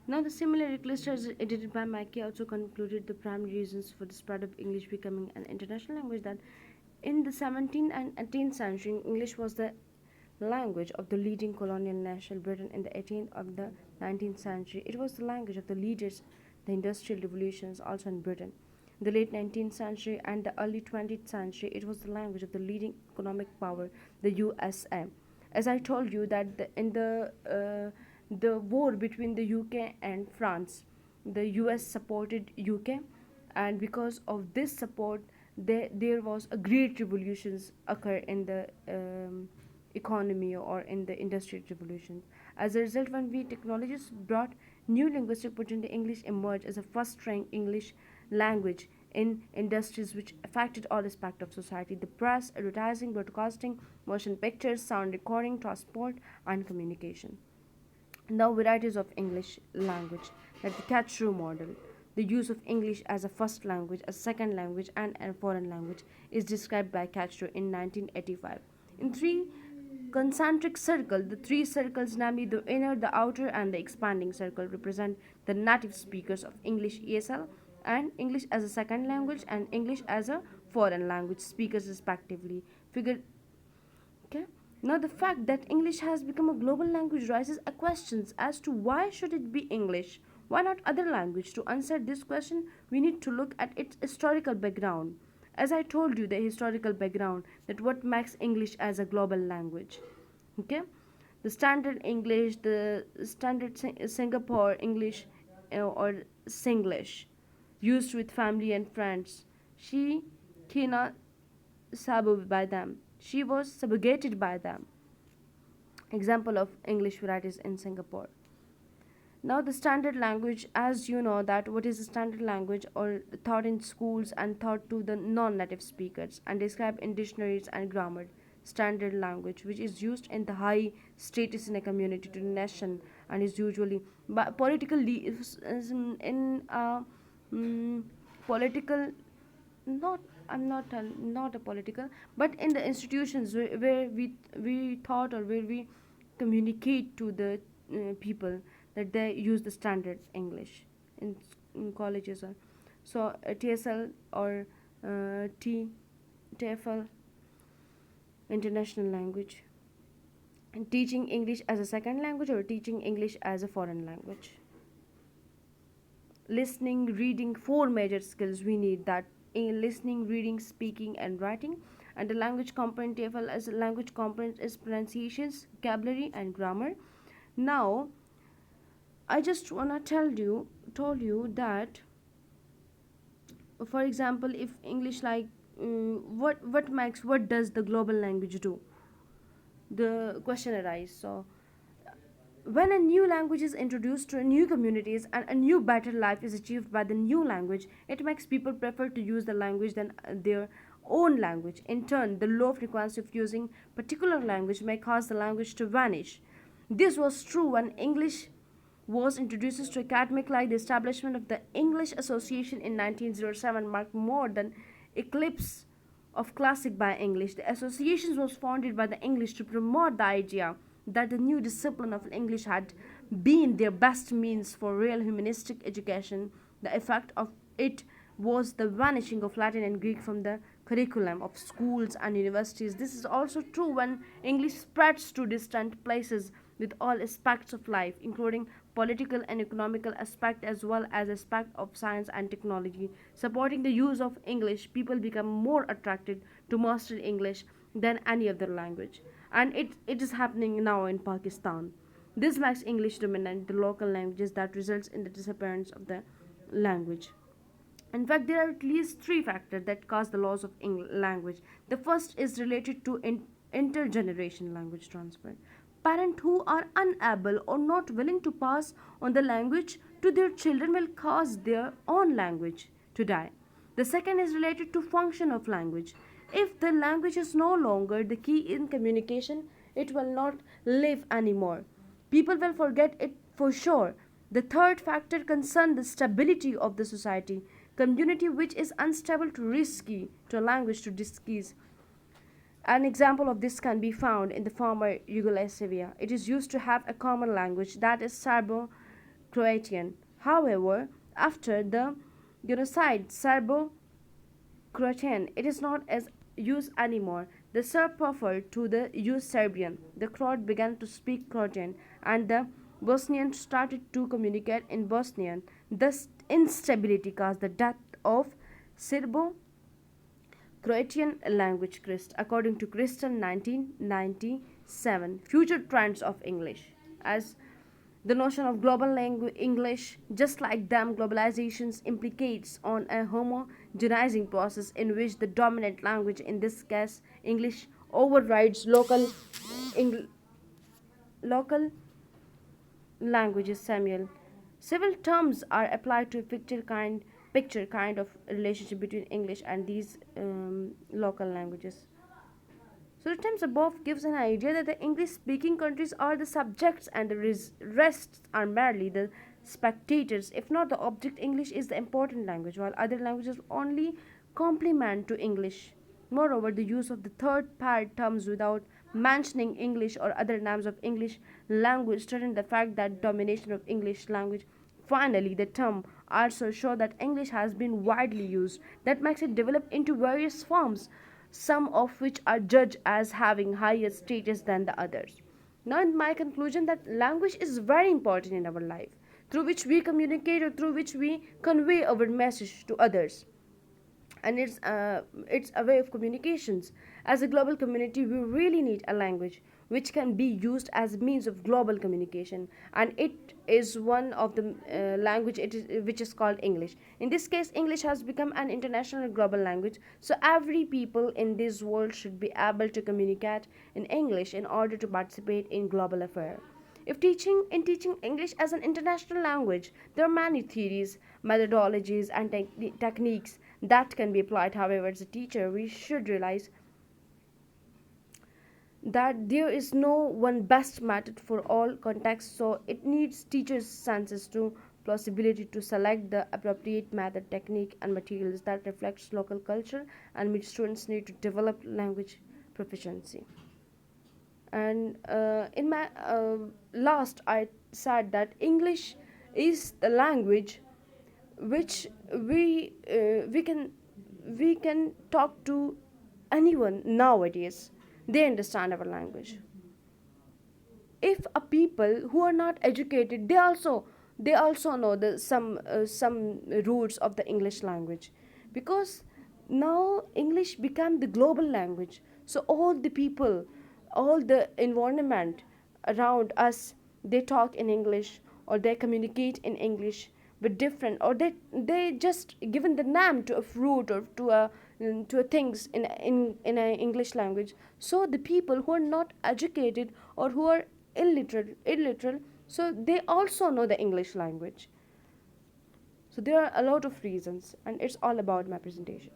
Now, the similar list as edited by Mackey also concluded the primary reasons for the spread of English becoming an international language that in the 17th and 18th century, English was the language of the leading colonial nation Britain. In the 18th of the 19th century, it was the language of the leaders, the industrial revolutions also in Britain. In the late 19th century and the early 20th century, it was the language of the leading economic power, the USA. As I told you that in the war between the UK and France, the US supported UK, and because of this support, there was a great revolutions occur in the economy or in the industrial revolution. As a result, when we technologists brought new linguistic opportunity, English emerged as a first-rank English language in industries which affected all aspects of society: the press, advertising, broadcasting, motion pictures, sound recording, transport, and communication. Now, varieties of English language, like the Catch-Rue model. The use of English as a first language, a second language, and a foreign language is described by Catch-Rue in 1985. In three concentric circles, the three circles, namely the inner, the outer, and the expanding circle, represent the native speakers of English ESL and English as a second language and English as a foreign language speakers respectively. Figure Okay. Now the fact that English has become a global language raises a questions as to why should it be English? Why not other language? To answer this question, we need to look at its historical background. As I told you, the historical background that what makes English as a global language. Okay, the standard English, the standard Singapore English, or Singlish, used with family and friends. She cannot sabu by them. She was subjugated by them. Example of English varieties in Singapore. Now the standard language, as you know that what is the standard language or taught in schools and taught to the non-native speakers and described in dictionaries and grammar. Standard language which is used in the high status in a community to the nation and is usually but politically is in mm, political, not I'm not not a political, but in the institutions where we taught or where we communicate to the people that they use the standard English in colleges or so TSL or TFL, international language, and teaching English as a second language or teaching English as a foreign language. Listening, reading, four major skills we need that in listening, reading, speaking, and writing. And the language component table as a language component is pronunciations, vocabulary, and grammar. Now, I just wanna told you that, for example, if English like what does the global language do? The question arises. So when a new language is introduced to new communities and a new better life is achieved by the new language, it makes people prefer to use the language than their own language. In turn, the low frequency of using particular language may cause the language to vanish. This was true when English was introduced to academic life. The establishment of the English Association in 1907 marked more than eclipse of classic by English. The association was founded by the English to promote the idea that the new discipline of English had been their best means for real humanistic education. The effect of it was the vanishing of Latin and Greek from the curriculum of schools and universities. This is also true when English spreads to distant places with all aspects of life, including political and economical aspect as well as aspect of science and technology. Supporting the use of English, people become more attracted to master English than any other language. And it is happening now in Pakistan. This makes English dominant the local languages that results in the disappearance of the language. In fact, there are at least three factors that cause the loss of language. The first is related to intergeneration language transfer. Parents who are unable or not willing to pass on the language to their children will cause their own language to die. The second is related to function of language. If the language is no longer the key in communication, it will not live anymore. People will forget it for sure. The third factor concerns the stability of the society. Community which is unstable to risky to language to disease. An example of this can be found in the former Yugoslavia. It is used to have a common language that is Serbo Croatian. However, after the genocide Serbo Croatian, it is not as used anymore. The Serb preferred to the use Serbian. The Croat began to speak Croatian, and the Bosnian started to communicate in Bosnian. Thus, instability caused the death of Serbo Croatian language Christ, according to Crystal 1997. Future trends of English. As the notion of global language English, just like them, globalizations implicates on a homogenizing process in which the dominant language, in this case English, overrides Eng- local languages. Samuel. Several terms are applied to picture kind of relationship between English and these local languages. So the terms above gives an idea that the English-speaking countries are the subjects and the rest are merely the spectators. If not the object, English is the important language, while other languages only complement to English. Moreover, the use of the third part terms without mentioning English or other names of English language threaten the fact that domination of English language. Finally, the term also show that English has been widely used. That makes it develop into various forms, some of which are judged as having higher status than the others. Now, in my conclusion, that language is very important in our life, through which we communicate or through which we convey our message to others, and it's a way of communications. As a global community, we really need a language which can be used as a means of global communication, and it is one of the language which is called English. In this case, English has become an international and global language, so every people in this world should be able to communicate in English in order to participate in global affairs. If teaching English as an international language, there are many theories, methodologies, and techniques that can be applied. However, as a teacher, we should realize that there is no one best method for all contexts, so it needs teachers' senses to possibility to select the appropriate method, technique, and materials that reflects local culture and meet students' need to develop language proficiency. And in my last, I said that English is the language which we can talk to anyone nowadays. They understand our language. If a people who are not educated, they also know the some roots of the English language, because now English became the global language. So all the people, all the environment around us, they talk in English or they communicate in English, but different, or they just given the name to a fruit or to a things in a English language. So the people who are not educated or who are illiterate, so they also know the English language. So there are a lot of reasons, and it's all about my presentation.